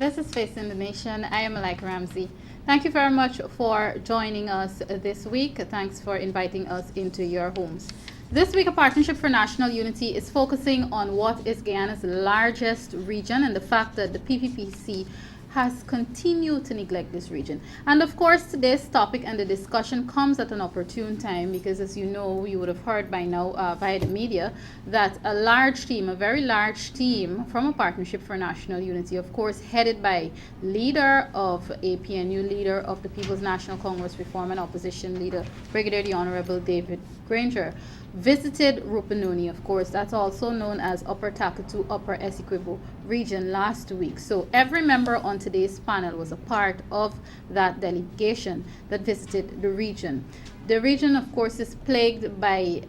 This is Facing the Nation. I am Malika Ramsey. Thank you very much for joining us this week. Thanks for inviting us into your homes. This week, a Partnership for National Unity is focusing on what is Guyana's largest region and the fact that the PPPC has continued to neglect this region. And of course, today's topic and the discussion comes at an opportune time because, as you know, you would have heard by now via the media that a very large team from a Partnership for National Unity, of course, headed by leader of APNU, leader of the People's National Congress Reform and Opposition leader, Brigadier the Honorable David Granger, visited Rupununi, of course, that's also known as Upper Takatu, Upper Essequibo region last week. So every member on today's panel was a part of that delegation that visited the region. The region, of course, is plagued by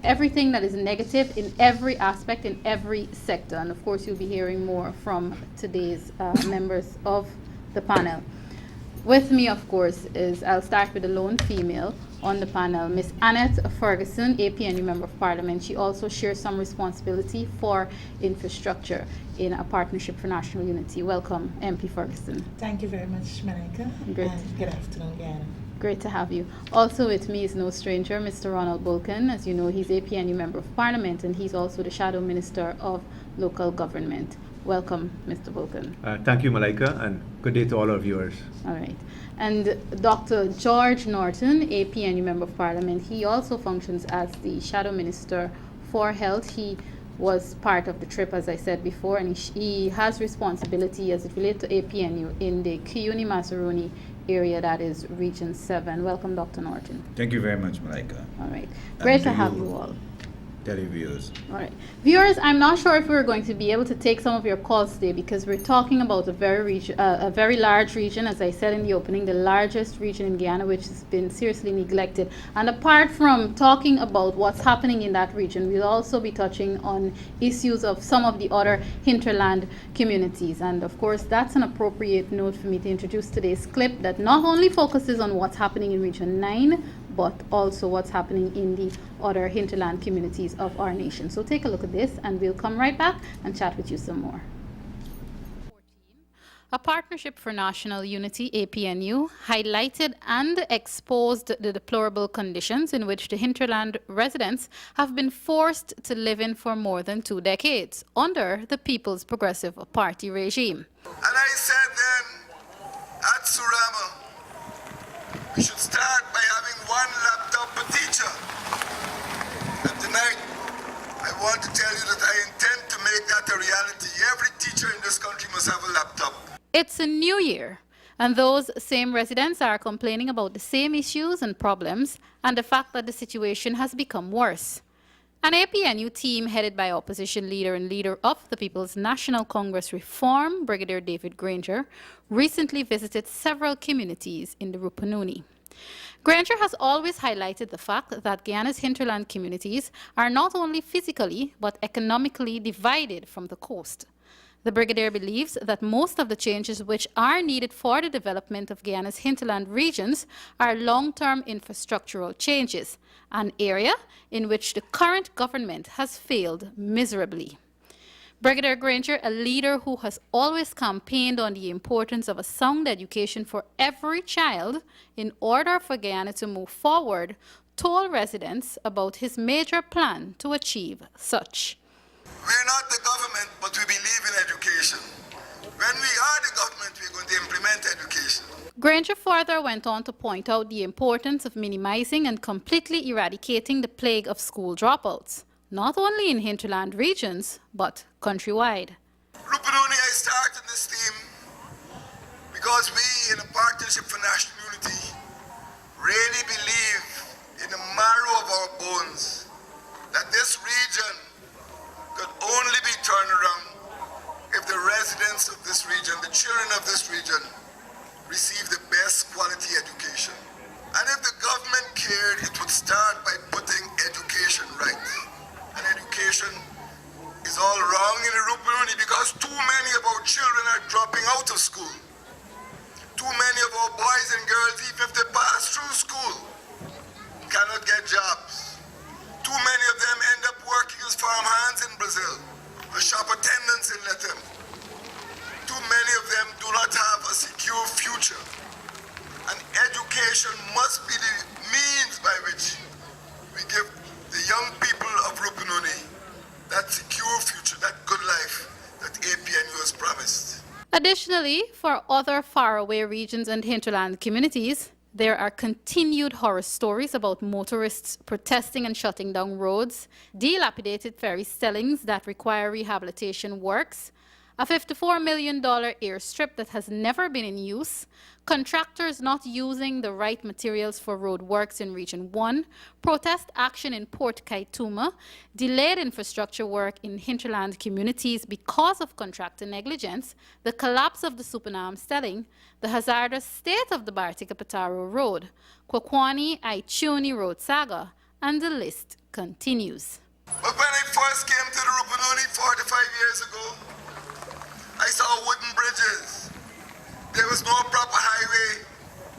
everything that is negative in every aspect, in every sector. And of course, you'll be hearing more from today's members of the panel. With me, of course, I'll start with the lone female on the panel, Miss Annette Ferguson, APNU Member of Parliament. She also shares some responsibility for infrastructure in a Partnership for National Unity. Welcome, MP Ferguson. Thank you very much, Malika. Good afternoon, Guyana. Great to have you. Also with me is no stranger, Mr. Ronald Bulkin. As you know, he's APNU Member of Parliament and he's also the Shadow Minister of Local Government. Welcome, Mr. Bulkin. Thank you, Malika, and good day to all our viewers. All right. And Dr. George Norton, APNU Member of Parliament, he also functions as the Shadow Minister for Health. He was part of the trip, as I said before, and he has responsibility as it relates to APNU in the Kiyuni-Masaruni area, that is Region 7. Welcome, Dr. Norton. Thank you very much, Malika. All right. Great to have you all. Televiewers. All right. Viewers, I'm not sure if we're going to be able to take some of your calls today because we're talking about a very large region, as I said in the opening, the largest region in Guyana, which has been seriously neglected. And apart from talking about what's happening in that region, we'll also be touching on issues of some of the other hinterland communities. And of course, that's an appropriate note for me to introduce today's clip that not only focuses on what's happening in Region 9, but also what's happening in the other hinterland communities of our nation. So take a look at this and we'll come right back and chat with you some more. A Partnership for National Unity, APNU, highlighted and exposed the deplorable conditions in which the hinterland residents have been forced to live in for more than 2 decades under the People's Progressive Party regime. And I said then at Surama, we should start by having 1 laptop per teacher. And tonight, I want to tell you that I intend to make that a reality. Every teacher in this country must have a laptop. It's a new year, and those same residents are complaining about the same issues and problems and the fact that the situation has become worse. An APNU team headed by opposition leader and leader of the People's National Congress Reform, Brigadier David Granger, recently visited several communities in the Rupununi. Granger has always highlighted the fact that Guyana's hinterland communities are not only physically but economically divided from the coast. The Brigadier believes that most of the changes which are needed for the development of Guyana's hinterland regions are long-term infrastructural changes, an area in which the current government has failed miserably. Brigadier Granger, a leader who has always campaigned on the importance of a sound education for every child in order for Guyana to move forward, told residents about his major plan to achieve such. We're not the government, but we believe in education. When we are the government, we're going to implement education. Granger further went on to point out the importance of minimizing and completely eradicating the plague of school dropouts, not only in hinterland regions, but countrywide. Rupununi, I started this team because we in a Partnership for National Unity really believe in the marrow of our bones that this region could only be turned around if the residents of this region, the children of this region, receive the best quality education. And if the government cared, it would start by putting education right. And education is all wrong in the Rupununi because too many of our children are dropping out of school. Too many of our boys and girls, even if they pass through school, cannot get jobs. Too many of them end up working as farmhands in Brazil, or shop attendants in Latin. Too many of them do delegation must be the means by which we give the young people of Rupununi that secure future, that good life that APNU has promised. Additionally, for other faraway regions and hinterland communities, there are continued horror stories about motorists protesting and shutting down roads, dilapidated ferry stellings that require rehabilitation works, a $54 million airstrip that has never been in use, contractors not using the right materials for road works in Region 1, protest action in Port Kaituma, delayed infrastructure work in hinterland communities because of contractor negligence, the collapse of the Supanam stelling, the hazardous state of the Bartika-Pataro Road, Kwakwani-Aichuni Road saga, and the list continues. But when I first came to the Rupununi 45 years ago, I saw wooden bridges. There was no proper highway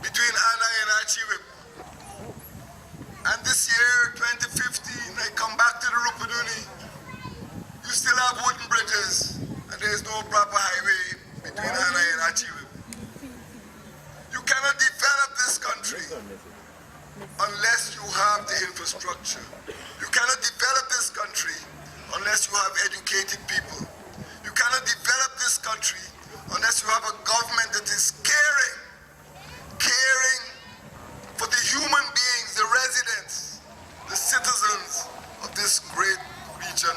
between Anai and Achiwip. And this year, 2015, I come back to the Rupununi. You still have wooden bridges, and there is no proper highway between Anai and Achiwip. You cannot develop this country unless you have the infrastructure. You cannot develop this country unless you have educated people. You cannot develop this country unless you have a government that is caring for the human beings, the residents, the citizens of this great region.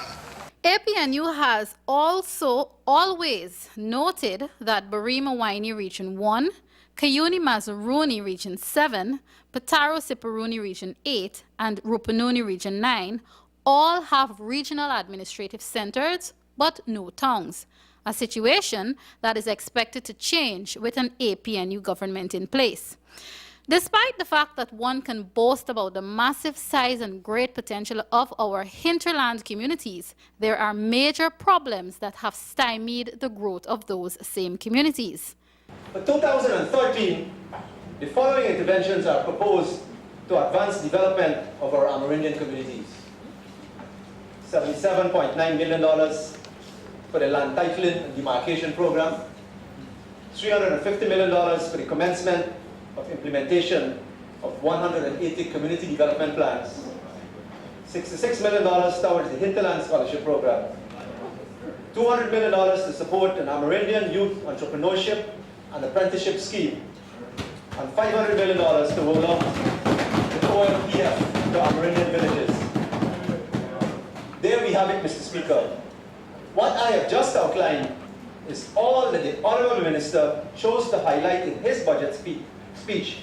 APNU has also always noted that Barima-Waini Region 1, Kayuni-Mazaruni Region 7, Pataro-Siparuni Region 8, and Rupununi Region 9 all have regional administrative centers but no towns, a situation that is expected to change with an APNU government in place. Despite the fact that one can boast about the massive size and great potential of our hinterland communities, there are major problems that have stymied the growth of those same communities. For 2013, the following interventions are proposed to advance development of our Amerindian communities. $77.9 million for the land titling and demarcation program, $350 million for the commencement of implementation of 180 community development plans, $66 million towards the Hinterland Scholarship Program, $200 million to support an Amerindian youth entrepreneurship and apprenticeship scheme, and $500 million to roll out the OLPF to Amerindian villages. There we have it, Mr. Speaker. What I have just outlined is all that the Honourable Minister chose to highlight in his budget speech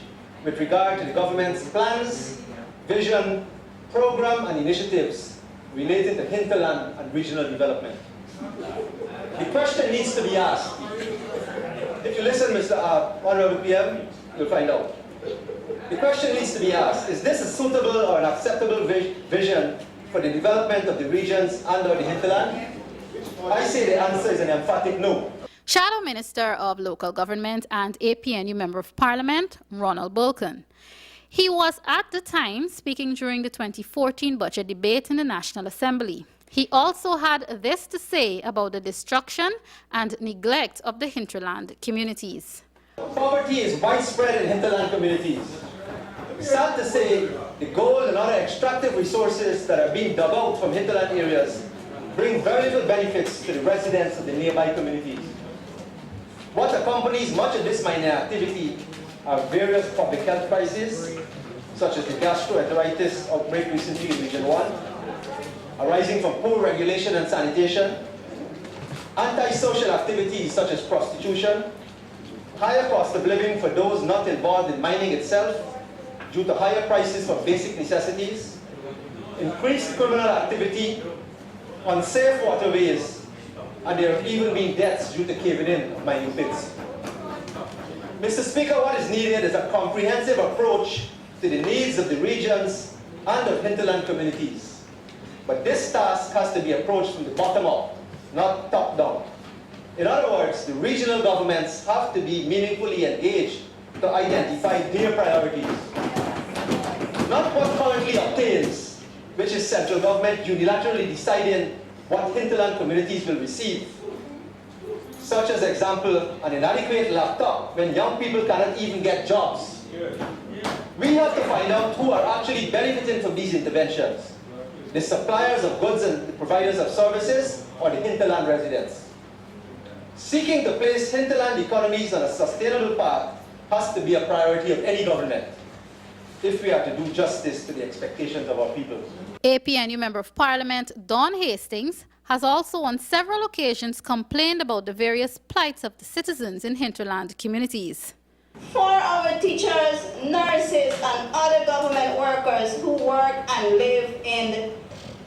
with regard to the government's plans, vision, program and initiatives related to hinterland and regional development. The question needs to be asked. If you listen, Mr. Honourable PM, you'll find out. The question needs to be asked, is this a suitable or an acceptable vision for the development of the regions and/or the hinterland? I say the answer is an emphatic no. Shadow Minister of Local Government and APNU Member of Parliament, Ronald Bulkin. He was at the time speaking during the 2014 budget debate in the National Assembly. He also had this to say about the destruction and neglect of the hinterland communities. Poverty is widespread in hinterland communities. Sad to say, the gold and other extractive resources that are being dug out from hinterland areas bring very little benefits to the residents of the nearby communities. What accompanies much of this mining activity are various public health crises, such as the gastroenteritis outbreak recently in Region 1, arising from poor regulation and sanitation, antisocial activities such as prostitution, higher cost of living for those not involved in mining itself due to higher prices for basic necessities, increased criminal activity, unsafe waterways, and there have even been deaths due to caving in of mining pits. Mr. Speaker, what is needed is a comprehensive approach to the needs of the regions and of hinterland communities. But this task has to be approached from the bottom up, not top down. In other words, the regional governments have to be meaningfully engaged to identify their priorities. Not what currently obtains, which is central government unilaterally deciding what hinterland communities will receive. Such as example, an inadequate laptop when young people cannot even get jobs. We have to find out who are actually benefiting from these interventions. The suppliers of goods and the providers of services, or the hinterland residents. Seeking to place hinterland economies on a sustainable path has to be a priority of any government if we are to do justice to the expectations of our people. APNU Member of Parliament Don Hastings has also on several occasions complained about the various plights of the citizens in hinterland communities. For our teachers, nurses, and other government workers who work and live in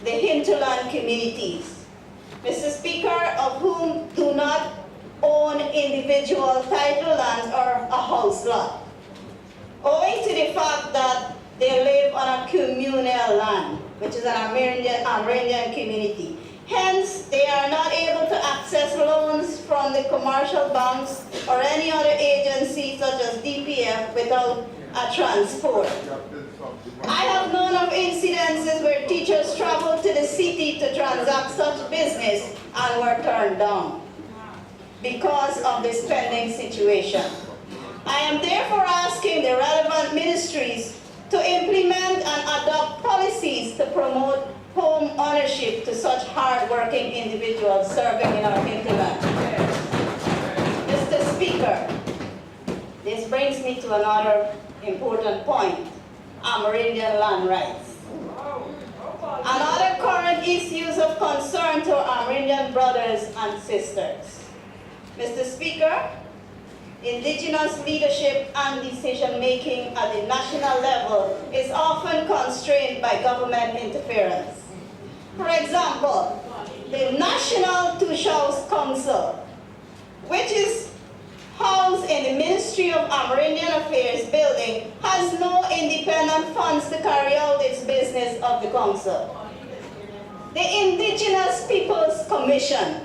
the hinterland communities, Mr. Speaker, of whom do not own individual title lands or a house lot, owing to the fact that they live on a communal land, which is an Amerindian community. Hence, they are not able to access loans from the commercial banks or any other agency such as DPF without a transport. I have known of incidences where teachers traveled to the city to transact such business and were turned down because of the spending situation. I am therefore asking the relevant ministries to implement and adopt policies to promote home ownership to such hard-working individuals serving in our hinterland. Mr. Speaker, this brings me to another important point, Amerindian land rights. Another current issues of concern to our Amerindian brothers and sisters. Mr. Speaker, indigenous leadership and decision-making at the national level is often constrained by government interference. For example, the National Two-Shows Council, which is housed in the Ministry of Amerindian Affairs building, has no independent funds to carry out its business of the council. The Indigenous Peoples Commission,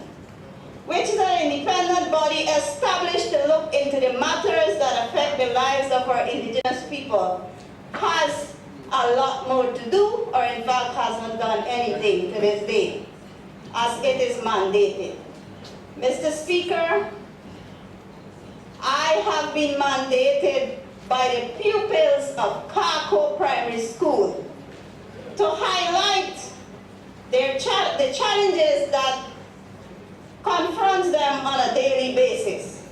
which is an independent body established to look into the matters that affect the lives of our indigenous people, has a lot more to do, or in fact hasn't done anything to this day, as it is mandated. Mr. Speaker, I have been mandated by the pupils of Kako Primary School to highlight the challenges that confronts them on a daily basis.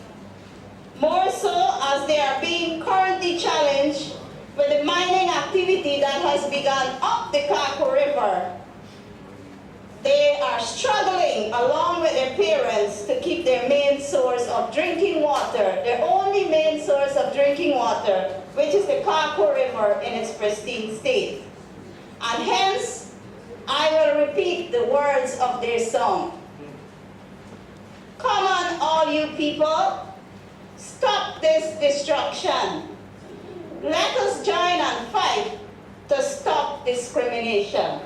More so as they are being currently challenged with the mining activity that has begun up the Kako River. They are struggling along with their parents to keep their main source of drinking water, their only main source of drinking water, which is the Kako River in its pristine state. And hence, I will repeat the words of their song. Come on, all you people, stop this destruction. Let us join and fight to stop discrimination.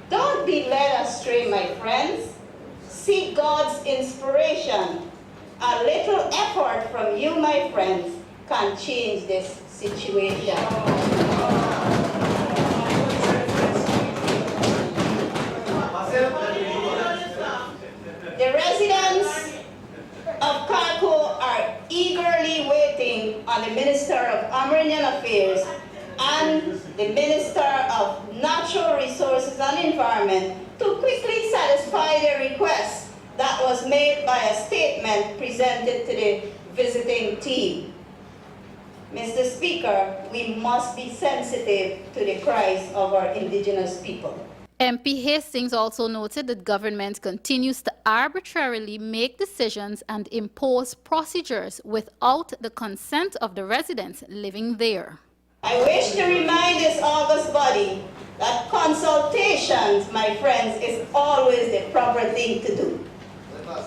Don't be led astray, my friends. Seek God's inspiration. A little effort from you, my friends, can change this situation. The residents of Kako are eagerly waiting on the Minister of Amerindian Affairs and the Minister of Natural Resources and Environment to quickly satisfy their request that was made by a statement presented to the visiting team. Mr. Speaker, we must be sensitive to the cries of our indigenous people. MP Hastings also noted that government continues to arbitrarily make decisions and impose procedures without the consent of the residents living there. I wish to remind this august body that consultations, my friends, is always the proper thing to do.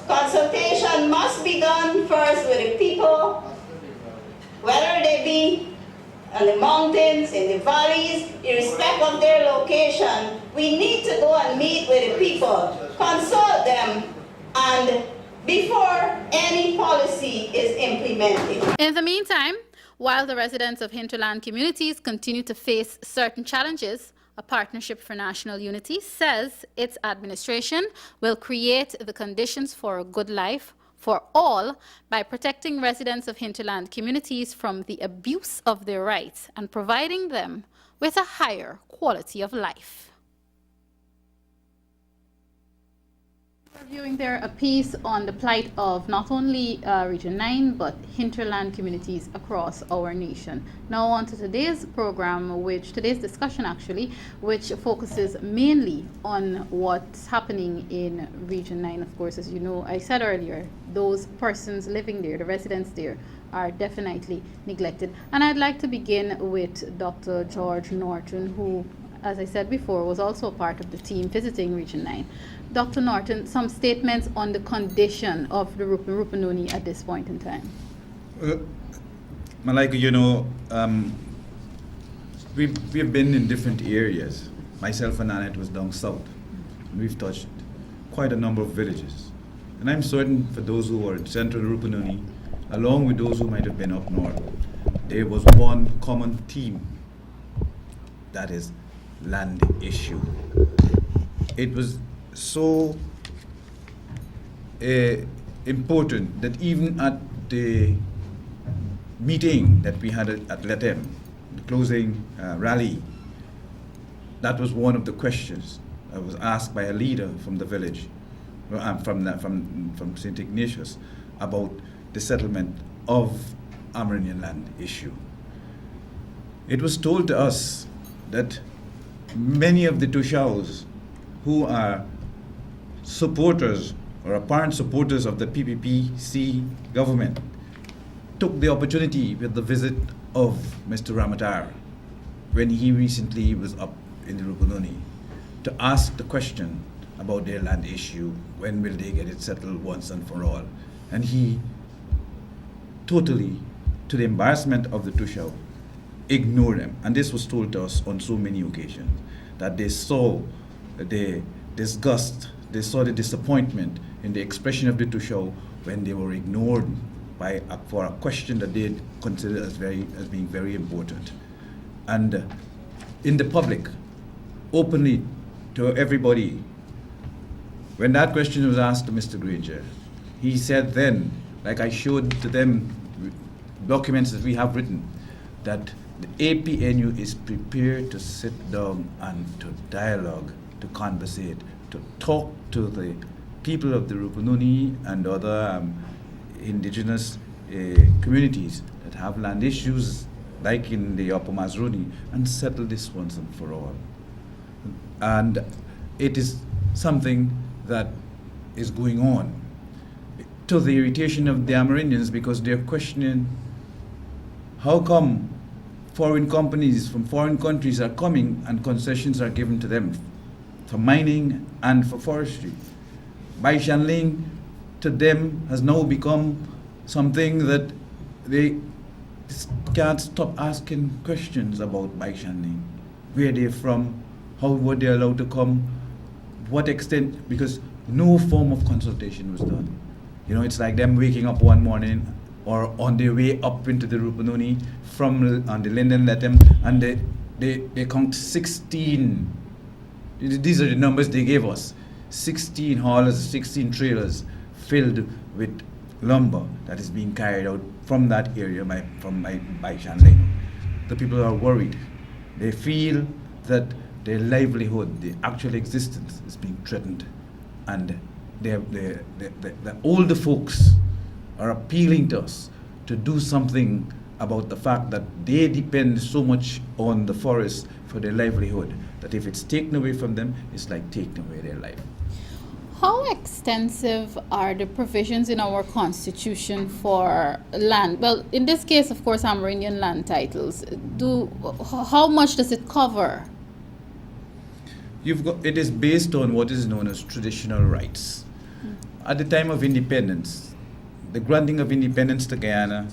Consultation must be done first with the people, whether they be in the mountains, in the valleys, irrespective of their location. We need to go and meet with the people, consult them, and before any policy is implemented. In the meantime, while the residents of hinterland communities continue to face certain challenges, a Partnership for National Unity says its administration will create the conditions for a good life for all by protecting residents of hinterland communities from the abuse of their rights and providing them with a higher quality of life. Reviewing there a piece on the plight of not only Region 9 but hinterland communities across our nation. Now on to today's program, today's discussion actually, which focuses mainly on what's happening in Region 9. Of course, as you know, I said earlier, those persons living there, the residents there, are definitely neglected. And I'd like to begin with Dr. George Norton, who, as I said before, was also a part of the team visiting Region 9. Dr. Norton, some statements on the condition of the Rupununi at this point in time. Malika, we've been in different areas. Myself and Annette was down south. We've touched quite a number of villages. And I'm certain for those who are in central Rupununi, along with those who might have been up north, there was one common theme, that is land issue. It was so important that even at the meeting that we had at Letem, the closing rally, that was one of the questions that was asked by a leader from the village, from St. Ignatius, about the settlement of Amerindian land issue. It was told to us that many of the Tushaus who are supporters or apparent supporters of the PPPC government took the opportunity with the visit of Mr. Ramatar when he recently was up in the Rupununi to ask the question about their land issue, when will they get it settled once and for all. And he totally, to the embarrassment of the Tushau, ignored them. And this was told to us on so many occasions, that they saw the disgust, they saw the disappointment in the expression of the Tushau when they were ignored for a question that they considered as being very important. And in the public, openly to everybody, when that question was asked to Mr. Granger, he said then, like I showed to them documents that we have written, that the APNU is prepared to sit down and to dialogue, to conversate, to talk to the people of the Rupununi and other indigenous communities that have land issues, like in the Upper Mazruni, and settle this once and for all. And it is something that is going on, to the irritation of the Amerindians, because they're questioning how come foreign companies from foreign countries are coming and concessions are given to them for mining and for forestry. Baishanling to them has now become something that they can't stop asking questions about Baishanling. Where they're from, how were they allowed to come, what extent, because no form of consultation was done. You know, it's like them waking up one morning or on their way up into the Rupununi from on the Linden Letem, and they count 16. These are the numbers they gave us. 16 haulers, 16 trailers filled with lumber that is being carried out from that area by Shanling. The people are worried. They feel that their livelihood, their actual existence is being threatened. And the older folks are appealing to us to do something about the fact that they depend so much on the forest for their livelihood, that if it's taken away from them, it's like taking away their life. How extensive are the provisions in our constitution for land? Well, in this case, of course, Amerindian land titles. How much does it cover? It is based on what is known as traditional rights. At the time of independence, the granting of independence to Guyana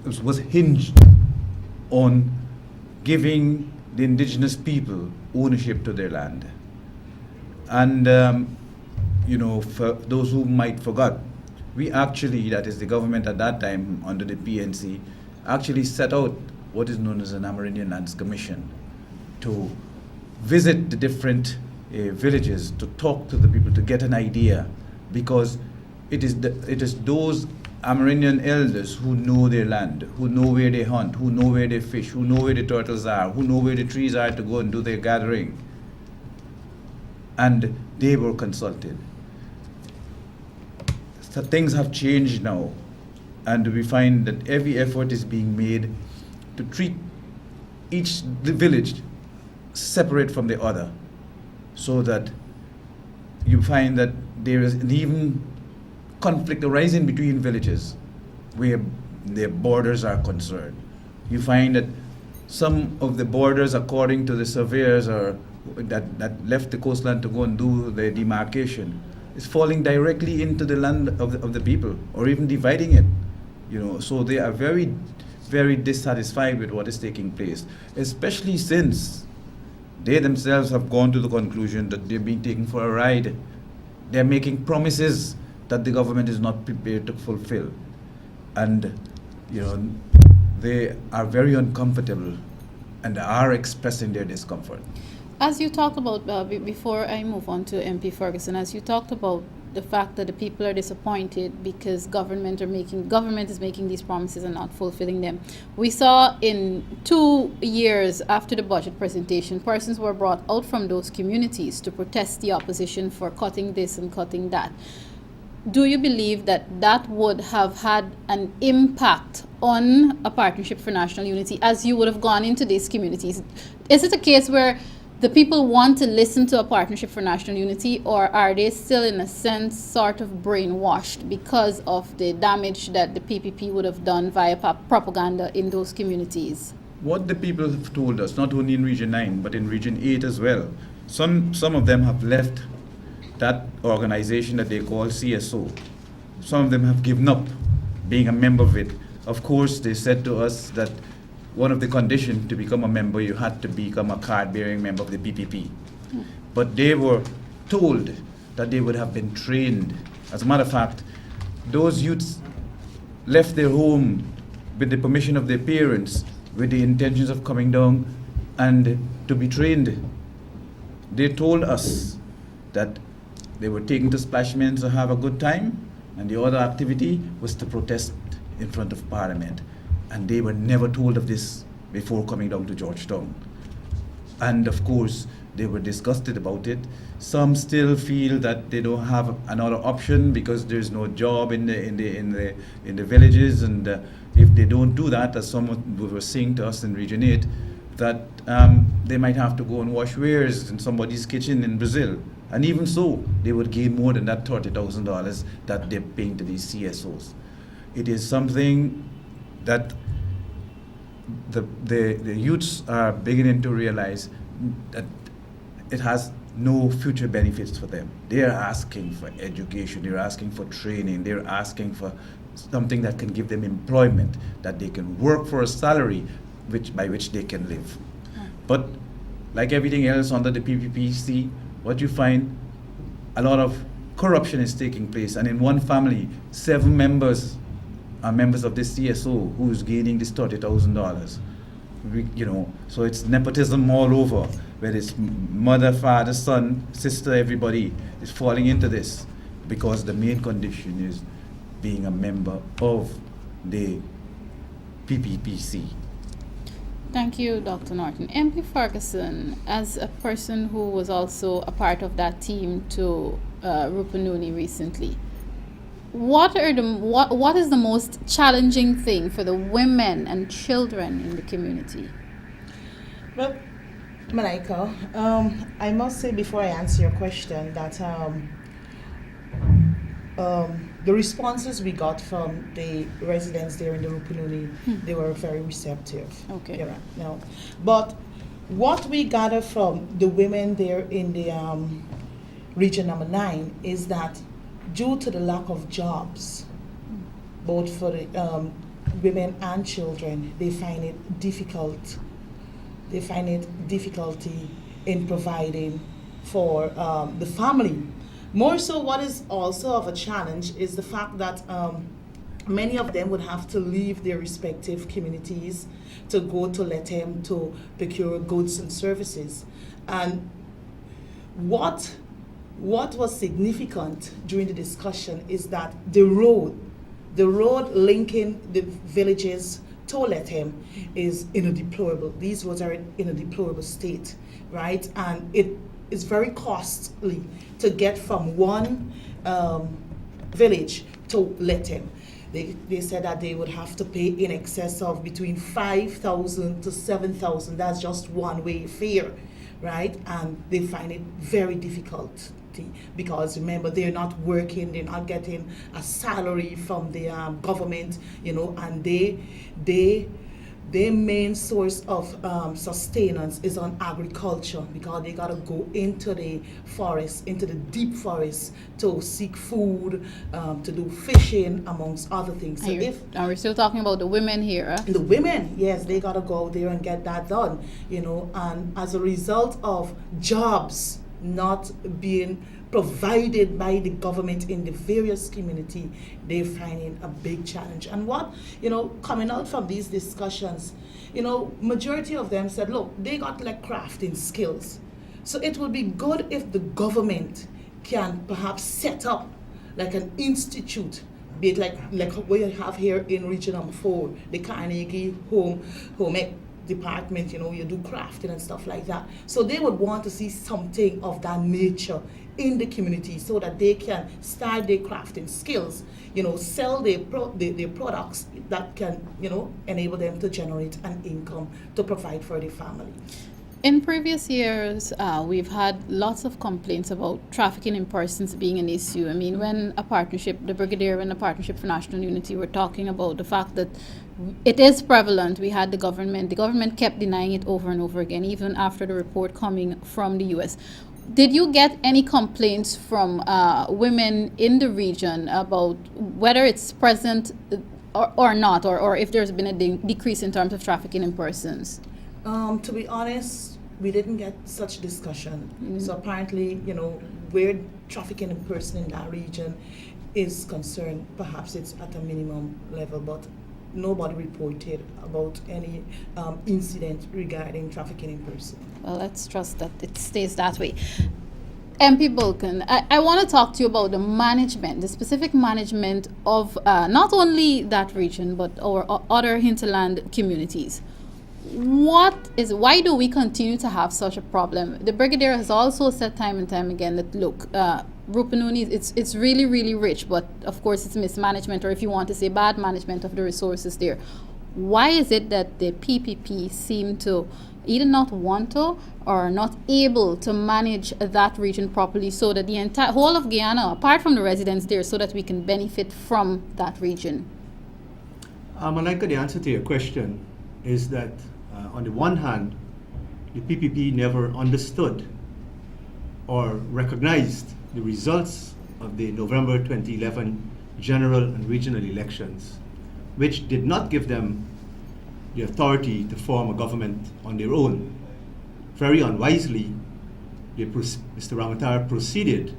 was hinged on giving the indigenous people ownership to their land. And, for those who might forget, we actually, that is the government at that time under the PNC, actually set out what is known as an Amerindian Lands Commission to visit the different villages, to talk to the people, to get an idea, because it is those Amerindian elders who know their land, who know where they hunt, who know where they fish, who know where the turtles are, who know where the trees are to go and do their gathering. And they were consulted. So things have changed now, and we find that every effort is being made to treat the village separate from the other, so that you find that there is an even conflict arising between villages where their borders are concerned. You find that some of the borders, according to the surveyors that left the coastline to go and do the demarcation, is falling directly into the land of the people, or even dividing it. So they are very, very dissatisfied with what is taking place, especially since they themselves have gone to the conclusion that they're being taken for a ride. They're making promises that the government is not prepared to fulfill. And, they are very uncomfortable and are expressing their discomfort. As you talked about, before I move on to MP Ferguson, as you talked about the fact that the people are disappointed because government is making these promises and not fulfilling them. We saw in 2 years after the budget presentation, persons were brought out from those communities to protest the opposition for cutting this and cutting that. Do you believe that would have had an impact on a Partnership for National Unity as you would have gone into these communities? Is it a case where the people want to listen to a Partnership for National Unity, or are they still, in a sense, sort of brainwashed because of the damage that the PPP would have done via propaganda in those communities? What the people have told us, not only in Region 9, but in Region 8 as well, some of them have left that organization that they call CSO. Some of them have given up being a member of it. Of course, they said to us that one of the conditions to become a member, you had to become a card-bearing member of the PPP. But they were told that they would have been trained. As a matter of fact, those youths left their home with the permission of their parents, with the intentions of coming down and to be trained. They told us that they were taken to Splashmans to have a good time, and the other activity was to protest in front of Parliament. And they were never told of this before coming down to Georgetown. And of course, they were disgusted about it. Some still feel that they don't have another option because there's no job in the villages, and if they don't do that, as someone was saying to us in Region 8, that they might have to go and wash wares in somebody's kitchen in Brazil. And even so, they would gain more than that $30,000 that they're paying to these CSOs. It is something that the youths are beginning to realize that it has no future benefits for them. They are asking for education, they're asking for training, they're asking for something that can give them employment, that they can work for a salary by which they can live. But like everything else under the PPPC, what you find, a lot of corruption is taking place, and in one family, 7 members are members of this CSO who's gaining this $30,000. So it's nepotism all over, where it's mother, father, son, sister, everybody is falling into this because the main condition is being a member of the PPPC. Thank you, Dr. Norton. MP Ferguson, as a person who was also a part of that team to Rupununi recently, what is the most challenging thing for the women and children in the community? Well, Malika, I must say before I answer your question that the responses we got from the residents there in the Rupununi, they were very receptive. Okay. Yeah, no. But what we gather from the women there in the region number 9 is that due to the lack of jobs, both for the women and children, they find it difficult. They find it difficulty in providing for the family. More so, what is also of a challenge is the fact that many of them would have to leave their respective communities to go to Letem to procure goods and services. And what what was significant during the discussion is that the road linking the villages to Lethem is in a deplorable, these roads are in a deplorable state, right? And it is very costly to get from one village to Lethem. They said that they would have to pay in excess of between 5,000 to 7,000. That's just one-way fare, right? And they find it very difficult because remember, they're not working, they're not getting a salary from the government, and their main source of sustenance is on agriculture because they gotta go into the forest, into the deep forest to seek food, to do fishing, amongst other things. So and we're still talking about the women here. The women, yes, they gotta go out there and get that done, and as a result of jobs not being provided by the government in the various community, they're finding a big challenge. And what, coming out from these discussions, majority of them said, look, they got like crafting skills. So it would be good if the government can perhaps set up like an institute, be it like what you have here in Region Number 4, the Carnegie Home Ec department, you do crafting and stuff like that. So they would want to see something of that nature in the community so that they can start their crafting skills, sell their products that can, enable them to generate an income to provide for their family. In previous years, we've had lots of complaints about trafficking in persons being an issue. I mean, when the Brigadier and the Partnership for National Unity were talking about the fact that it is prevalent, we had the government kept denying it over and over again, even after the report coming from the U.S. Did you get any complaints from women in the region about whether it's present or not, or if there's been a decrease in terms of trafficking in persons? To be honest, we didn't get such discussion. So apparently, where trafficking in person in that region is concerned, perhaps it's at a minimum level, but nobody reported about any incident regarding trafficking in person. Well, let's trust that it stays that way. MP Bulkin, I want to talk to you about the specific management of not only that region, but our other hinterland communities. Why do we continue to have such a problem? The Brigadier has also said time and time again that, look, Rupununi, it's really, really rich, but of course it's mismanagement, or if you want to say bad management of the resources there. Why is it that the PPP seem to either not want to or not able to manage that region properly so that the entire whole of Guyana, apart from the residents there, so that we can benefit from that region? Malika, the answer to your question is that on the one hand, the PPP never understood or recognized the results of the November 2011 general and regional elections, which did not give them the authority to form a government on their own. Very unwisely, Mr. Ramatara proceeded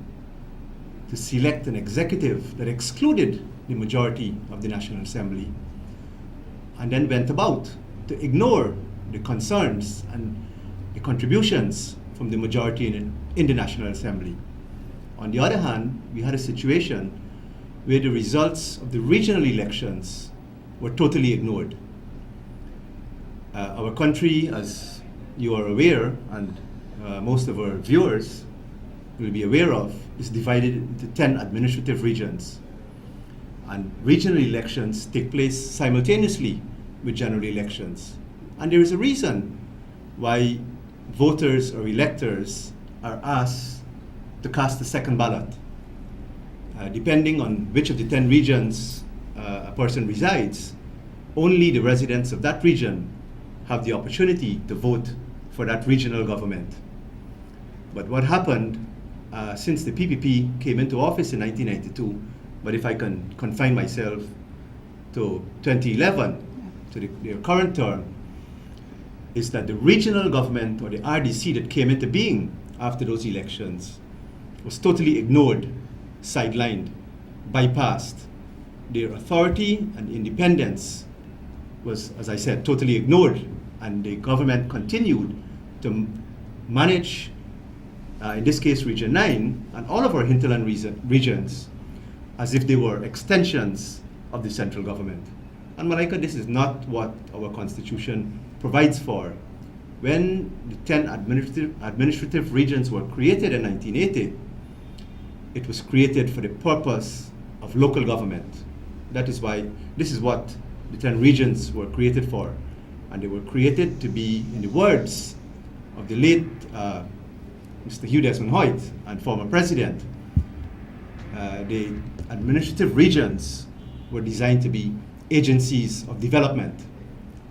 to select an executive that excluded the majority of the National Assembly, and then went about to ignore the concerns and the contributions from the majority in the National Assembly. On the other hand, we had a situation where the results of the regional elections were totally ignored. Our country, as you are aware, and most of our viewers will be aware of, is divided into 10 administrative regions. And regional elections take place simultaneously with general elections. And there is a reason why voters or electors are asked to cast a second ballot. Depending on which of the 10 regions a person resides, only the residents of that region have the opportunity to vote for that regional government. But what happened since the PPP came into office in 1992, but if I can confine myself to 2011, to their current term, is that the regional government, or the RDC that came into being after those elections, was totally ignored, sidelined, bypassed. Their authority and independence was, as I said, totally ignored, and the government continued to manage in this case Region 9, and all of our hinterland regions, as if they were extensions of the central government. And Malika, this is not what our constitution provides for. When the 10 administrative regions were created in 1980, it was created for the purpose of local government. That is why this is what the 10 regions were created for. And they were created to be, in the words of the late Mr. Hugh Desmond Hoyt and former president, the administrative regions were designed to be agencies of development.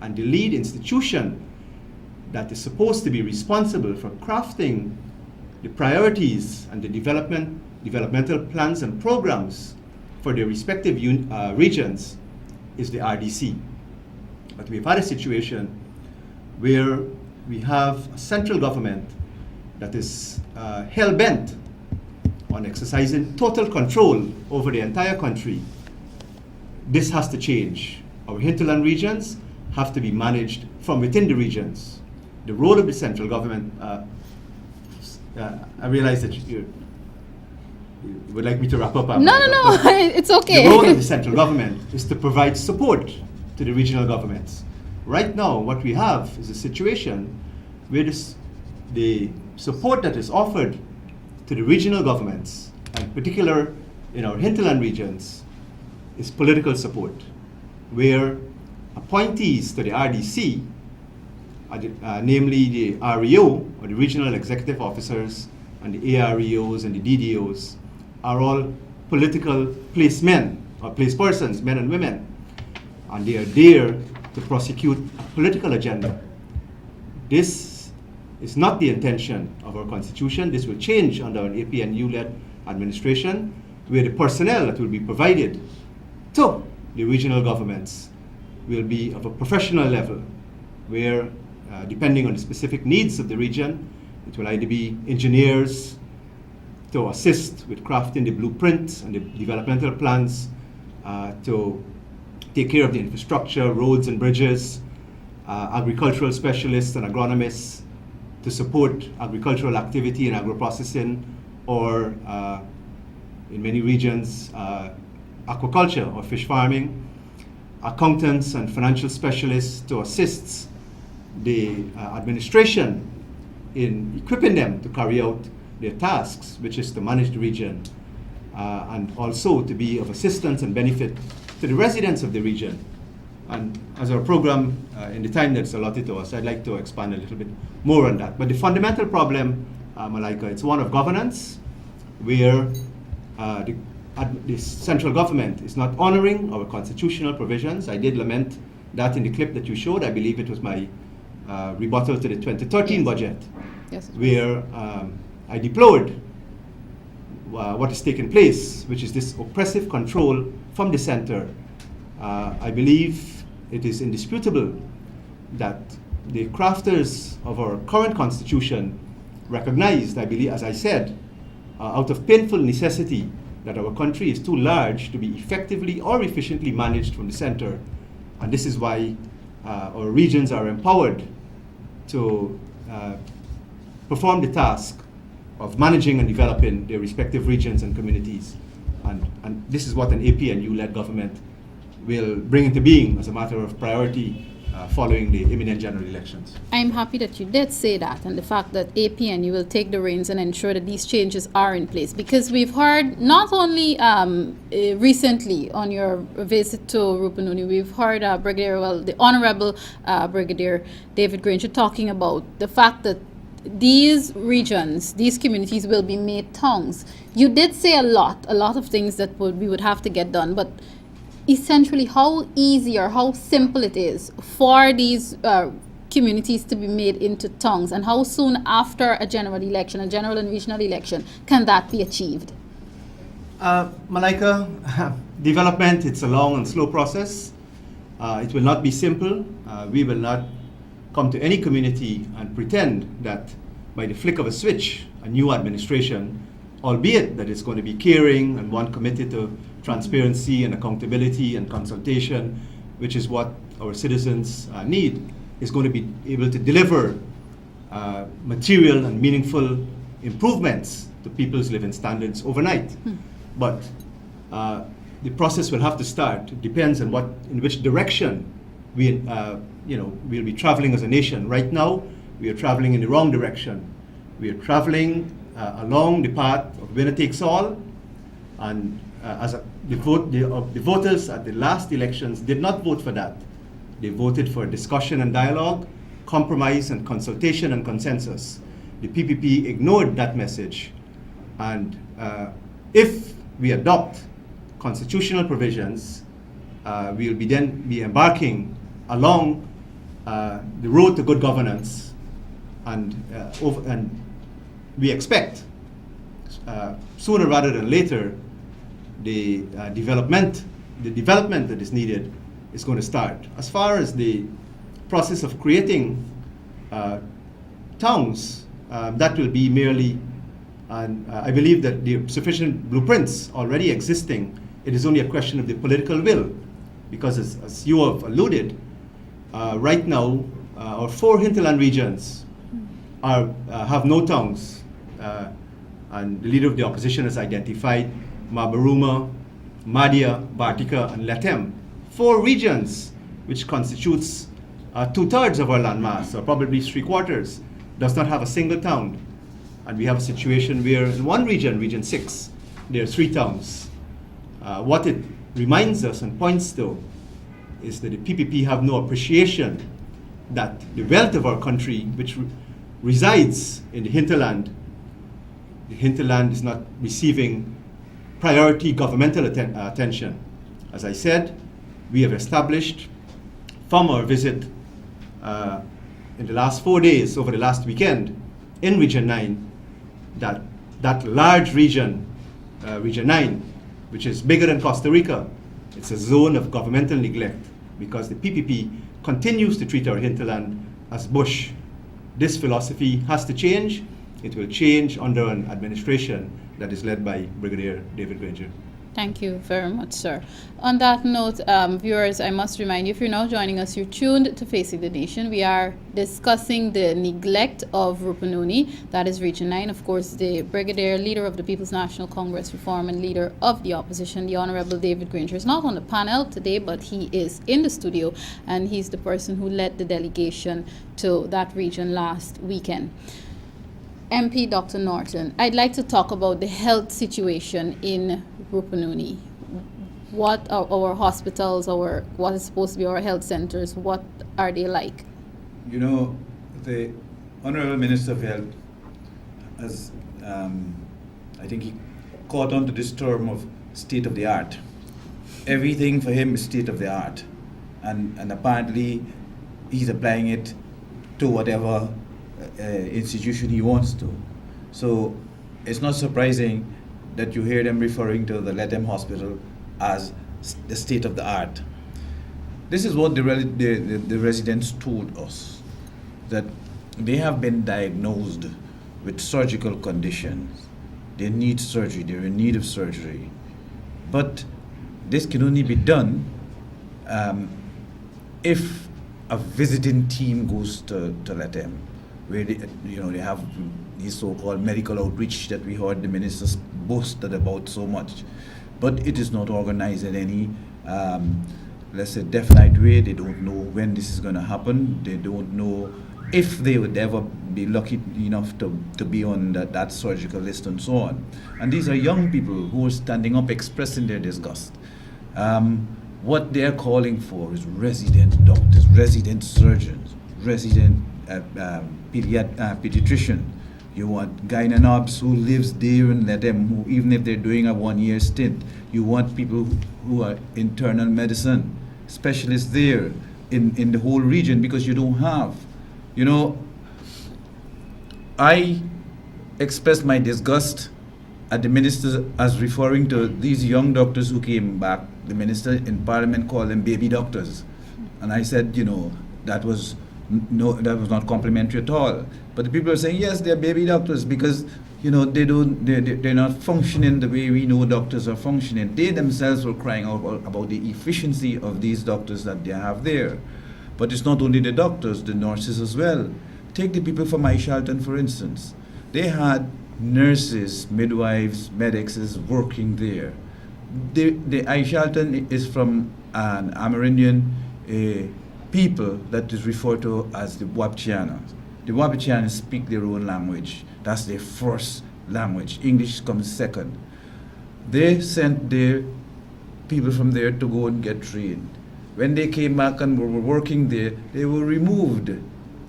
And the lead institution that is supposed to be responsible for crafting the priorities and the developmental plans and programs for their respective regions is the RDC. But we've had a situation where we have a central government that is hell-bent on exercising total control over the entire country. This has to change. Our hinterland regions have to be managed from within the regions. The role of the central government, I realize that you would like me to wrap up. No, it's okay. The role of the central government is to provide support to the regional governments. Right now, what we have is a situation where the support that is offered to the regional governments, and in particular in our hinterland regions, is political support, where appointees to the RDC, namely the REO, or the regional executive officers, and the AREOs and the DDOs, are all political placemen, or placepersons, men and women, and they are there to prosecute a political agenda. This is not the intention of our constitution. This will change under an APNU-led administration, where the personnel that will be provided to the regional governments will be of a professional level, where depending on the specific needs of the region, it will either be engineers to assist with crafting the blueprints and the developmental plans, to take care of the infrastructure, roads and bridges, agricultural specialists and agronomists to support agricultural activity and agro-processing, or in many regions, aquaculture or fish farming, accountants and financial specialists to assist the administration in equipping them to carry out their tasks, which is to manage the region, and also to be of assistance and benefit to the residents of the region. And as our program, in the time that's allotted to us, I'd like to expand a little bit more on that. But the fundamental problem, Malika, it's one of governance, where the central government is not honoring our constitutional provisions. I did lament that in the clip that you showed. I believe it was my rebuttal to the 2013 budget, where I deplored what is taking place, which is this oppressive control from the center. I believe it is indisputable that the crafters of our current constitution recognized, I believe, as I said, out of painful necessity, that our country is too large to be effectively or efficiently managed from the center. And this is why our regions are empowered to perform the task of managing and developing their respective regions and communities. And this is what an APNU-led government will bring into being as a matter of priority following the imminent general elections. I'm happy that you did say that, and the fact that APNU will take the reins and ensure that these changes are in place, because we've heard not only recently on your visit to Rupununi, we've heard the Honorable Brigadier David Granger talking about the fact that these regions, these communities will be made tongues. You did say a lot of things that we would have to get done, but essentially how easy or how simple it is for these communities to be made into tongues, and how soon after a general election, a general and regional election, can that be achieved? Malika, development, it's a long and slow process. It will not be simple. We will not come to any community and pretend that by the flick of a switch, a new administration, albeit that it's going to be caring and one committed to transparency and accountability and consultation, which is what our citizens need, is going to be able to deliver material and meaningful improvements to people's living standards overnight. But the process will have to start. It depends on in which direction we'll be traveling as a nation. Right now, we are traveling in the wrong direction. We are traveling along the path of winner takes all, and the voters at the last elections did not vote for that. They voted for discussion and dialogue, compromise and consultation and consensus. The PPP ignored that message, and if we adopt constitutional provisions, we'll be embarking along the road to good governance, and we expect sooner rather than later the development that is needed is going to start. As far as the process of creating towns, that will be merely, and I believe that the sufficient blueprints already existing. It is only a question of the political will, because as you have alluded, right now our 4 hinterland regions have no towns, and the leader of the opposition has identified Mabaruma, Madia, Bartika, and Letem, 4 regions which constitutes 2/3 of our landmass, or probably 3/4, does not have a single town. And we have a situation where in one region, Region 6, there are 3 towns. What it reminds us and points to is that the PPP have no appreciation that the wealth of our country, which resides in the hinterland is not receiving priority governmental attention. As I said, we have established from our visit in the last 4 days, over the last weekend, in Region 9, that large region, Region 9, which is bigger than Costa Rica, it's a zone of governmental neglect because the PPP continues to treat our hinterland as bush. This philosophy has to change. It will change under an administration that is led by Brigadier David Granger. Thank you very much, sir. On that note, viewers, I must remind you, if you're now joining us, you're tuned to Facing the Nation. We are discussing the neglect of Rupununi, that is Region 9. Of course, the Brigadier, leader of the People's National Congress Reform and leader of the opposition, the Honorable David Granger, is not on the panel today, but he is in the studio, and he's the person who led the delegation to that region last weekend. MP Dr. Norton, I'd like to talk about the health situation in Rupununi. What are our hospitals, what is supposed to be our health centers, what are they like? You know, the Honorable Minister of Health has, I think he caught on to this term of state of the art. Everything for him is state of the art. And apparently he's applying it to whatever institution he wants to. So it's not surprising that you hear them referring to the Letem Hospital as the state of the art. This is what the residents told us, that they have been diagnosed with surgical conditions. They need surgery, they're in need of surgery. But this can only be done if a visiting team goes to Letem, where they have these so-called medical outreach that we heard the ministers boasted about so much. But it is not organized in any, let's say, definite way. They don't know when this is going to happen. They don't know if they would ever be lucky enough to be on that surgical list and so on. And these are young people who are standing up expressing their disgust. What they're calling for is resident doctors, resident surgeons, resident pediatrician. You want gynecologist who lives there and let them, who, even if they're doing a 1-year stint. You want people who are internal medicine specialists there in the whole region, because you don't have. You know, I expressed my disgust at the minister as referring to these young doctors who came back. The minister in Parliament called them baby doctors. And I said, that was not complimentary at all. But the people are saying, yes, they're baby doctors because, they're not functioning the way we know doctors are functioning. They themselves were crying out about the efficiency of these doctors that they have there. But it's not only the doctors, the nurses as well. Take the people from Aishalton, for instance. They had nurses, midwives, medics is working there. The Aishalton is from an Amerindian people that is referred to as the Wapchiana. The Wapchianas speak their own language. That's their first language. English comes second. They sent their people from there to go and get trained. When they came back and were working there, they were removed.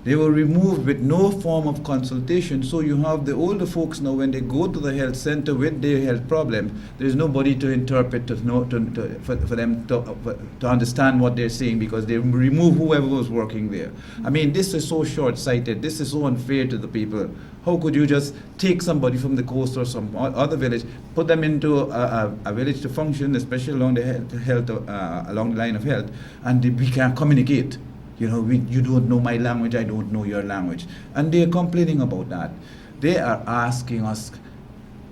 They were removed with no form of consultation. So you have the older folks now, when they go to the health center with their health problems, there's nobody to interpret, for them to understand what they're saying, because they remove whoever was working there. I mean, this is so short-sighted. This is so unfair to the people. How could you just take somebody from the coast or some other village, put them into a village to function, especially along the along the line of health, and we can't communicate? You know, you don't know my language, I don't know your language. And they're complaining about that. They are asking us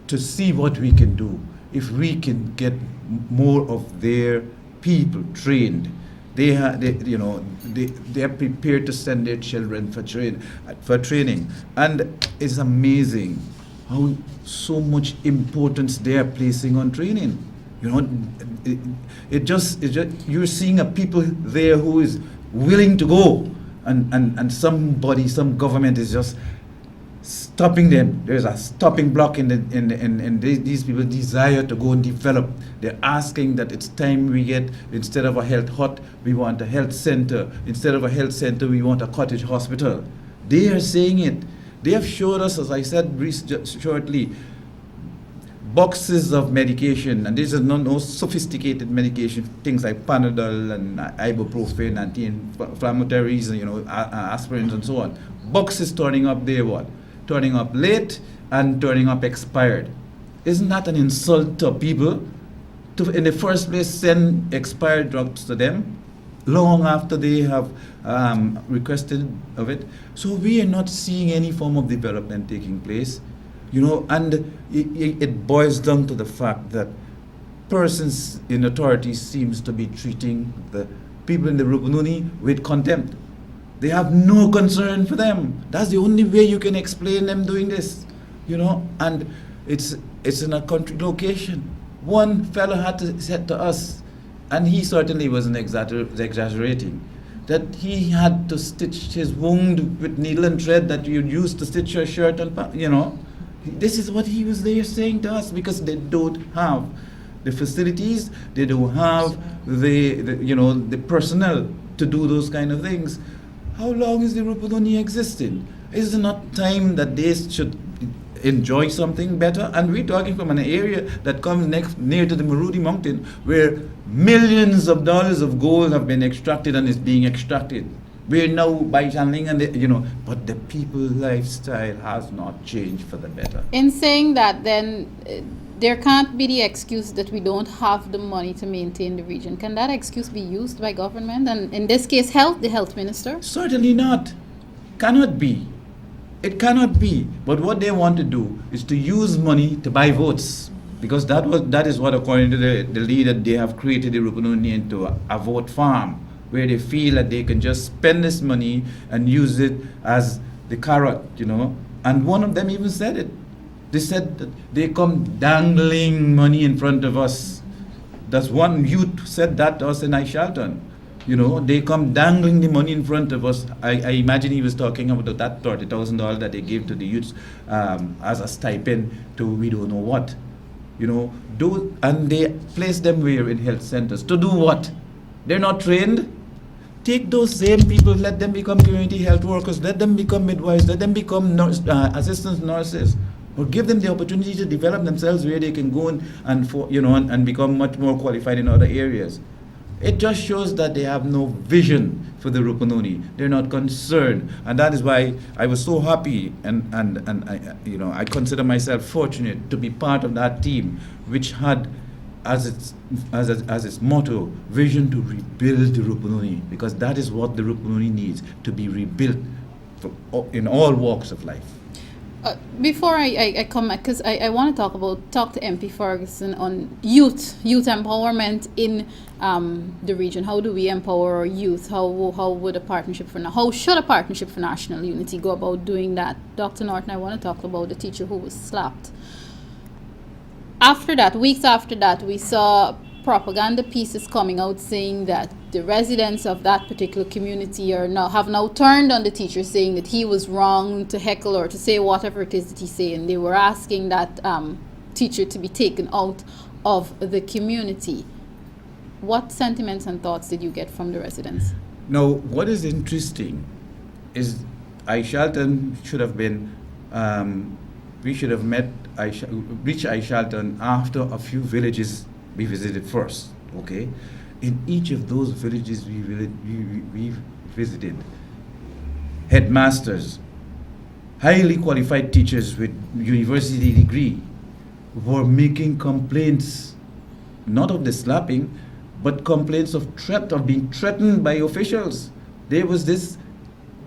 to see what we can do. If we can get more of their people trained, they are prepared to send their children for training. And it's amazing how so much importance they are placing on training. You know, it just you're seeing a people there who is willing to go, and somebody, some government is just stopping them. There's a stopping block in these people's desire to go and develop. They're asking that it's time we get, instead of a health hut, we want a health center. Instead of a health center, we want a cottage hospital. They are saying it. They have showed us, as I said shortly, boxes of medication, and this is no sophisticated medication, things like Panadol and ibuprofen, anti-inflammatories, aspirins and so on. Boxes turning up there, what? Turning up late and turning up expired. Isn't that an insult to people? To, in the first place, send expired drugs to them long after they have requested of it. So we are not seeing any form of development taking place. You know, and it boils down to the fact that persons in authority seems to be treating the people in the Rupununi with contempt. They have no concern for them. That's the only way you can explain them doing this, you know. And it's in a country location. One fellow had to said to us, and he certainly wasn't exaggerating, that he had to stitch his wound with needle and thread that you'd use to stitch your shirt and, you know. This is what he was there saying to us, because they don't have the facilities, they don't have the personnel to do those kind of things. How long is the Rupununi existing? Is it not time that they should enjoy something better? And we're talking from an area that comes near to the Marudi Mountain, where millions of dollars of gold have been extracted and is being extracted. We're now by channeling, and but the people's lifestyle has not changed for the better. In saying that, then there can't be the excuse that we don't have the money to maintain the region. Can that excuse be used by government, and in this case, the health minister? Certainly not. Cannot be. It cannot be. But what they want to do is to use money to buy votes, because that is what, according to the leader, they have created the Rupununi into a vote farm, where they feel that they can just spend this money and use it as the carrot, And one of them even said it. They said that they come dangling money in front of us. That's one youth said that to us in Aishalton. They come dangling the money in front of us. I imagine he was talking about that $30,000 that they gave to the youths as a stipend to we don't know what. And they place them where in health centers. To do what? They're not trained. Take those same people, let them become community health workers, let them become midwives, let them become assistant nurses, or give them the opportunity to develop themselves where they can go and become much more qualified in other areas. It just shows that they have no vision for the Rupununi. They're not concerned, and that is why I was so happy, and I consider myself fortunate to be part of that team, which had as its motto, vision to rebuild the Rupununi, because that is what the Rupununi needs, to be rebuilt in all walks of life. Before I come back, because I want to talk to MP Ferguson on youth empowerment in the region. How do we empower our youth? How should a partnership for national unity go about doing that? Dr. Norton, I want to talk about the teacher who was slapped. After that, weeks after that, we saw propaganda pieces coming out saying that the residents of that particular community have now turned on the teacher, saying that he was wrong to heckle or to say whatever it is that he's saying. They were asking that teacher to be taken out of the community. What sentiments and thoughts did you get from the residents? Now, what is interesting is Aishalton should have been, we should have reached Aishalton after a few villages we visited first, okay? In each of those villages we visited, headmasters, highly qualified teachers with university degree were making complaints, not of the slapping, but complaints of being threatened by officials. There was this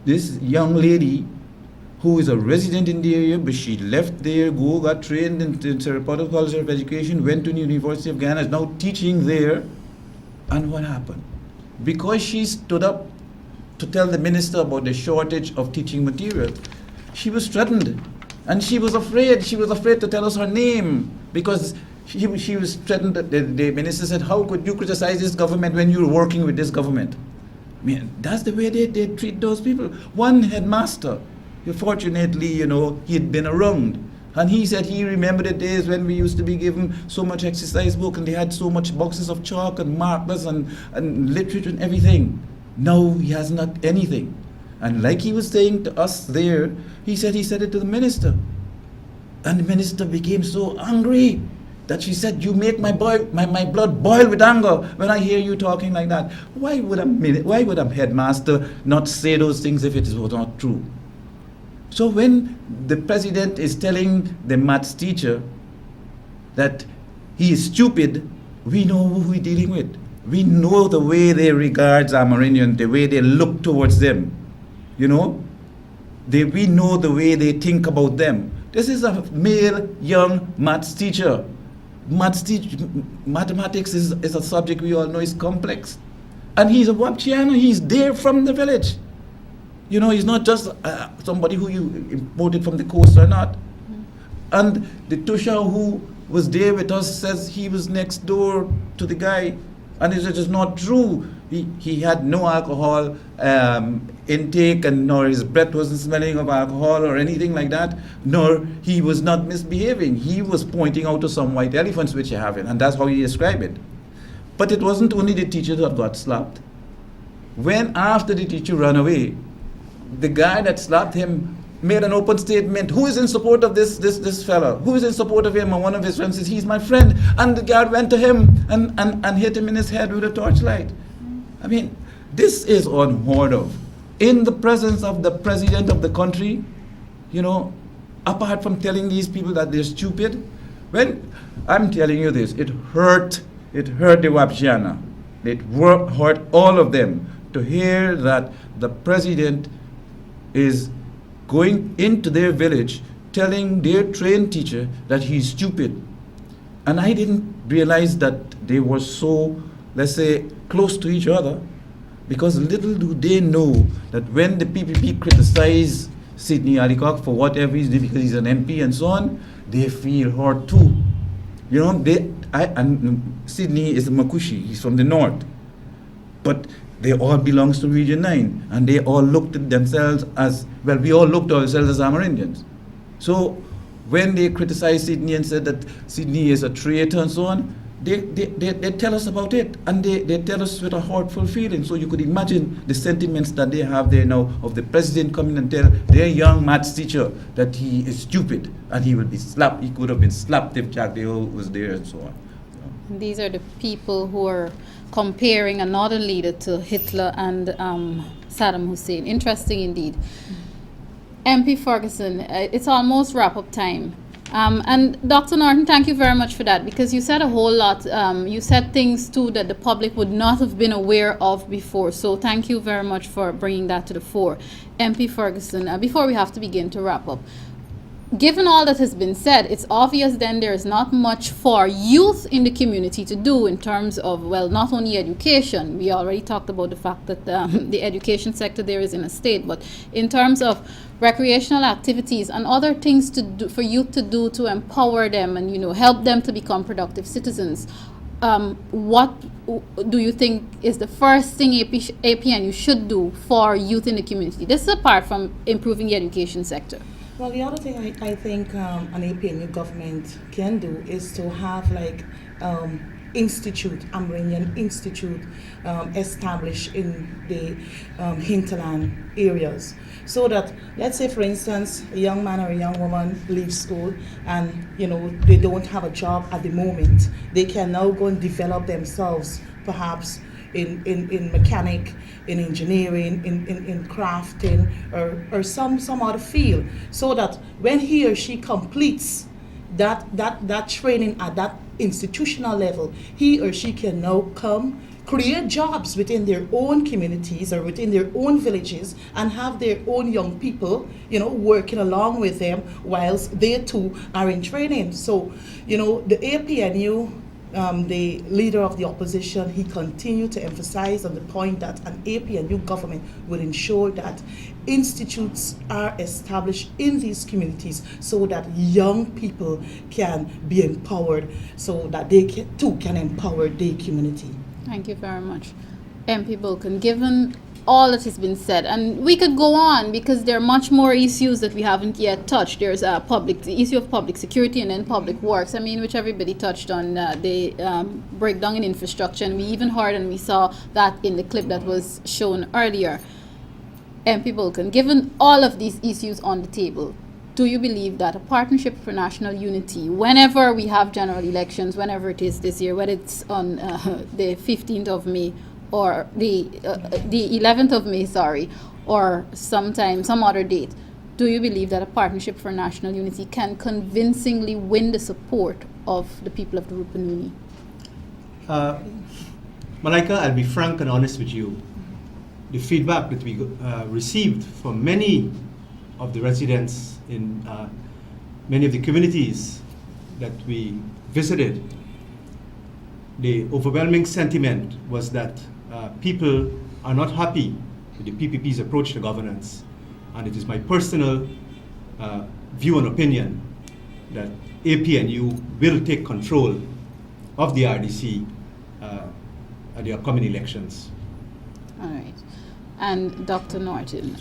young lady who is a resident in the area, but she left there, got trained in Therapeutic College of Education, went to the University of Ghana, is now teaching there. And what happened? Because she stood up to tell the minister about the shortage of teaching material, she was threatened. And she was afraid. She was afraid to tell us her name because she was threatened. The minister said, how could you criticize this government when you're working with this government? I mean, that's the way they treat those people. One headmaster, fortunately, he had been around. And he said he remembered the days when we used to be given so much exercise book and they had so much boxes of chalk and markers and literature and everything. Now he has not anything. And like he was saying to us there, he said it to the minister. And the minister became so angry that she said, you make my blood boil with anger when I hear you talking like that. Why would a headmaster not say those things if it was not true? So when the president is telling the maths teacher that he is stupid, we know who we're dealing with. We know the way they regard Amerindians, the way they look towards them. We know the way they think about them. This is a male young maths teacher. Mathematics is a subject we all know is complex. And he's a Wapchiano, he's there from the village. He's not just somebody who you imported from the coast or not. And the Tusha who was there with us says he was next door to the guy. And it's just not true. He had no alcohol intake, and nor his breath wasn't smelling of alcohol or anything like that, nor he was not misbehaving. He was pointing out to some white elephants which you have, and that's how he described it. But it wasn't only the teacher that got slapped. When after the teacher ran away, the guy that slapped him made an open statement. Who is in support of this fella? Who is in support of him? And one of his friends says, he's my friend. And the guard went to him and hit him in his head with a torchlight. I mean, this is unheard of. In the presence of the president of the country, apart from telling these people that they're stupid, when I'm telling you this, it hurt the Wapchiana. It hurt all of them to hear that the president is going into their village telling their trained teacher that he's stupid. And I didn't realize that they were so, let's say, close to each other, because little do they know that when the PPP criticize Sidney Alicock for whatever he's doing because he's an MP and so on, they feel hurt too. Sidney is a Makushi, he's from the north. But they all belongs to Region 9, and they all looked at themselves as, well, we all looked at ourselves as Amerindians. So when they criticized Sidney and said that Sidney is a traitor and so on, they tell us about it, and they tell us with a hurtful feeling. So you could imagine the sentiments that they have there now of the president coming and tell their young maths teacher that he is stupid and he will be slapped. He could have been slapped if Jack Dale was there and so on. These are the people who are comparing another leader to Hitler and Saddam Hussein. Interesting indeed. MP Ferguson, it's almost wrap-up time. And Dr. Norton, thank you very much for that, because you said a whole lot. You said things too that the public would not have been aware of before. So thank you very much for bringing that to the fore. MP Ferguson, before we have to begin to wrap up, given all that has been said, it's obvious then there is not much for youth in the community to do in terms of, well, not only education. We already talked about the fact that the education sector there is in a state, but in terms of recreational activities and other things to do for youth to do to empower them and, you know, help them to become productive citizens. What do you think is the first thing APNU should do for youth in the community? This is apart from improving the education sector. Well, the other thing I think an APNU government can do is to have like Amerindian Institute established in the hinterland areas, so that, let's say for instance, a young man or a young woman leaves school and, you know, they don't have a job at the moment, they can now go and develop themselves, perhaps in mechanic, in engineering, in crafting, or some other field, so that when he or she completes that training at that institutional level, he or she can now come create jobs within their own communities or within their own villages and have their own young people, you know, working along with them whilst they too are in training. So, you know, the APNU, the leader of the opposition, he continued to emphasize on the point that an APNU government will ensure that institutes are established in these communities so that young people can be empowered, so that they can empower their community. Thank you very much. MP Bulkin, given all that has been said, and we could go on because there are much more issues that we haven't yet touched. There's the issue of public security and then public works, I mean, which everybody touched on, the breakdown in infrastructure, and we even heard and we saw that in the clip that was shown earlier. MP Bulkin, given all of these issues on the table, do you believe that a partnership for national unity, whenever we have general elections, whenever it is this year, whether it's on the 15th of May or the 11th of May, or sometime, some other date, do you believe that a partnership for national unity can convincingly win the support of the people of the Rupununi? Malika, I'll be frank and honest with you. The feedback that we received from many of the residents in many of the communities that we visited, the overwhelming sentiment was that people are not happy with the PPP's approach to governance. And it is my personal view and opinion that APNU will take control of the RDC at the upcoming elections. All right. And Dr. Norton.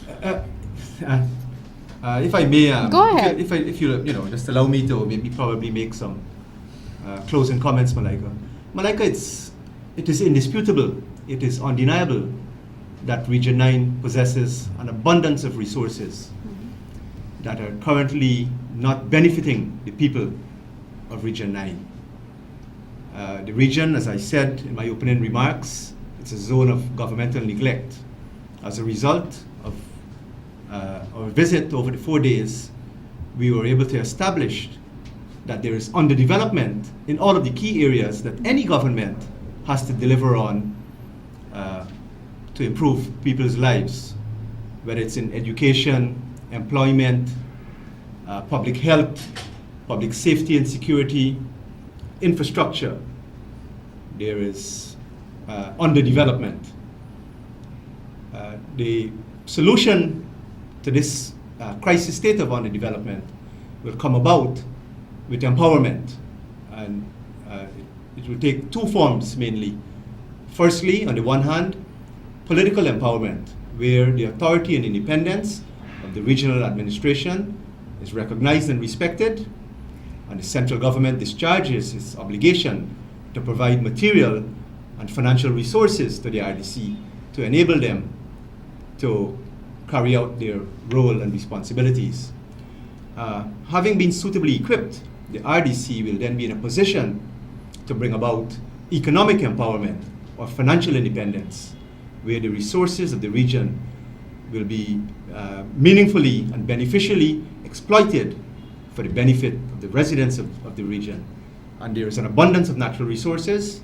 If I may, go ahead. If you just allow me to probably make some closing comments, Malika. Malika, it is indisputable, it is undeniable that Region 9 possesses an abundance of resources that are currently not benefiting the people of Region 9. The region, as I said in my opening remarks, it's a zone of governmental neglect. As a result of our visit over the 4 days, we were able to establish that there is underdevelopment in all of the key areas that any government has to deliver on to improve people's lives, whether it's in education, employment, public health, public safety and security, infrastructure. There is underdevelopment. The solution to this crisis state of underdevelopment will come about with empowerment, and it will take two forms mainly. Firstly, on the one hand, political empowerment, where the authority and independence of the regional administration is recognized and respected, and the central government discharges its obligation to provide material and financial resources to the RDC to enable them to carry out their role and responsibilities. Having been suitably equipped, the RDC will then be in a position to bring about economic empowerment or financial independence, where the resources of the region will be meaningfully and beneficially exploited for the benefit of the residents of the region. And there is an abundance of natural resources.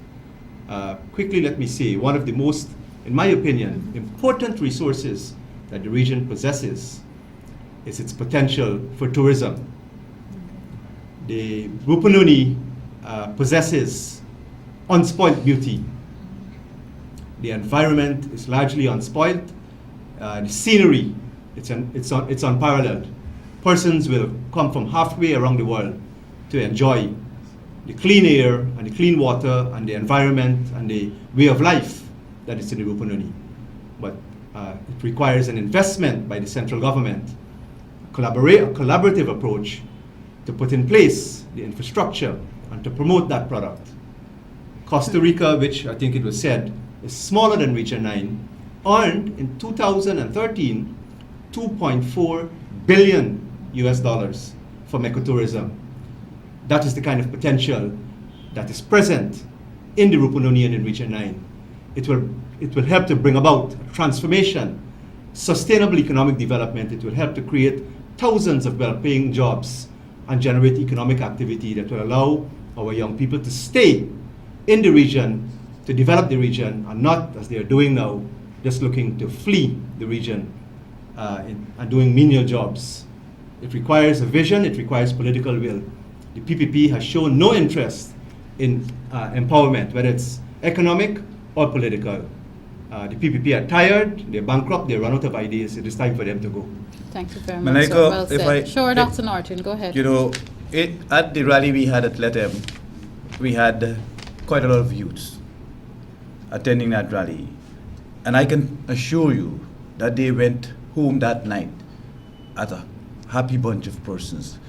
Quickly, let me say, one of the most, in my opinion, important resources that the region possesses is its potential for tourism. the Rupununi possesses unspoiled beauty. The environment is largely unspoiled. The scenery, it's unparalleled. Persons will come from halfway around the world to enjoy the clean air and the clean water and the environment and the way of life that is in the Rupununi. But it requires an investment by the central government, a collaborative approach to put in place the infrastructure and to promote that product. Costa Rica, which I think it was said, is smaller than Region 9, earned in 2013 $2.4 billion from ecotourism. That is the kind of potential that is present in the Rupununi and in Region 9. It will help to bring about transformation, sustainable economic development. It will help to create thousands of well-paying jobs and generate economic activity that will allow our young people to stay in the region, to develop the region, and not, as they are doing now, just looking to flee the region and doing menial jobs. It requires a vision, it requires political will. The PPP has shown no interest in empowerment, whether it's economic or political. The PPP are tired, they're bankrupt, they run out of ideas. It is time for them to go. Thank you very much. Malika, So well if said. I- Sure, if- Dr. Norton, go ahead. You know, at the rally we had at Letem, we had quite a lot of youths attending that rally. And I can assure you that they went home that night as a happy bunch of persons,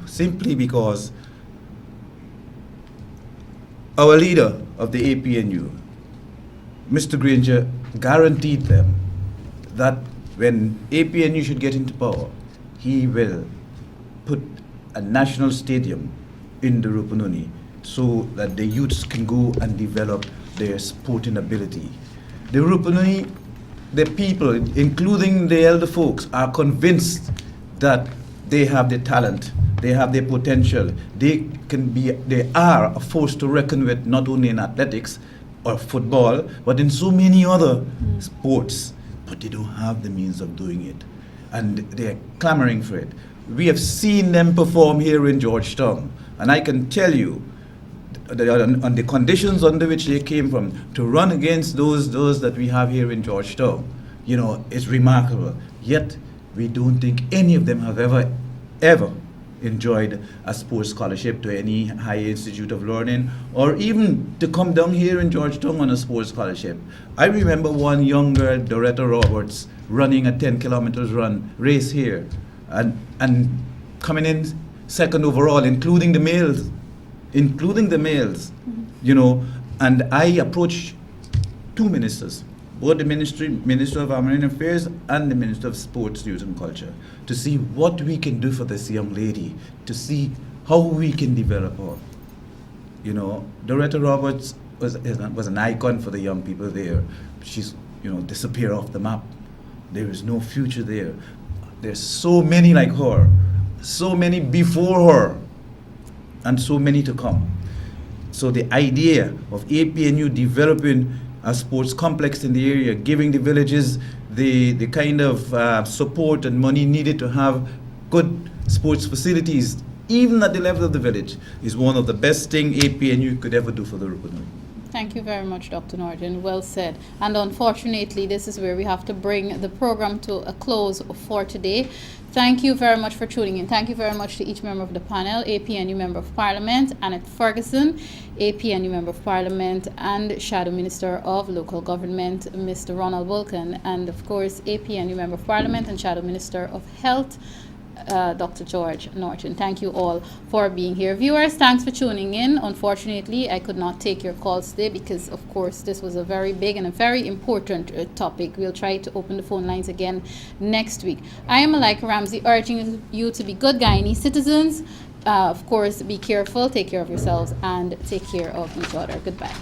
simply because our leader of the APNU, Mr. Granger, guaranteed them that when APNU should get into power, he will put a national stadium in the Rupununi so that the youths can go and develop their sporting ability. The Rupununi, the people, including the elder folks, are convinced that they have the talent, they have the potential, they are a force to reckon with, not only in athletics or football, but in so many other sports. But they don't have the means of doing it, and they're clamoring for it. We have seen them perform here in Georgetown, and I can tell you, on the conditions under which they came from, to run against those that we have here in Georgetown, you know, it's remarkable. Yet we don't think any of them have ever enjoyed a sports scholarship to any high institute of learning, or even to come down here in Georgetown on a sports scholarship. I remember one young girl, Doretta Roberts, running a 10 kilometers race here, and coming in second overall, including the males, you know. And I approached two ministers, both the Minister of Marine Affairs and the Minister of Sports, Youth and Culture, to see what we can do for this young lady, to see how we can develop her. You know, Doretta Roberts was an icon for the young people there. She's, you know, disappeared off the map. There is no future there. There's so many like her, so many before her, and so many to come. So the idea of APNU developing a sports complex in the area, giving the villages the kind of support and money needed to have good sports facilities, even at the level of the village, is one of the best things APNU could ever do for the Rupununi. Thank you very much, Dr. Norton. Well said. And unfortunately, this is where we have to bring the program to a close for today. Thank you very much for tuning in. Thank you very much to each member of the panel, APNU Member of Parliament, Annette Ferguson, APNU Member of Parliament, and Shadow Minister of Local Government, Mr. Ronald Wilkin, and of course, APNU Member of Parliament and Shadow Minister of Health, Dr. George Norton. Thank you all for being here. Viewers, thanks for tuning in. Unfortunately, I could not take your calls today because, of course, this was a very big and a very important topic. We'll try to open the phone lines again next week. I am Malika Ramsey, urging you to be good Guyanese citizens. Of course, be careful, take care of yourselves, and take care of each other. Goodbye.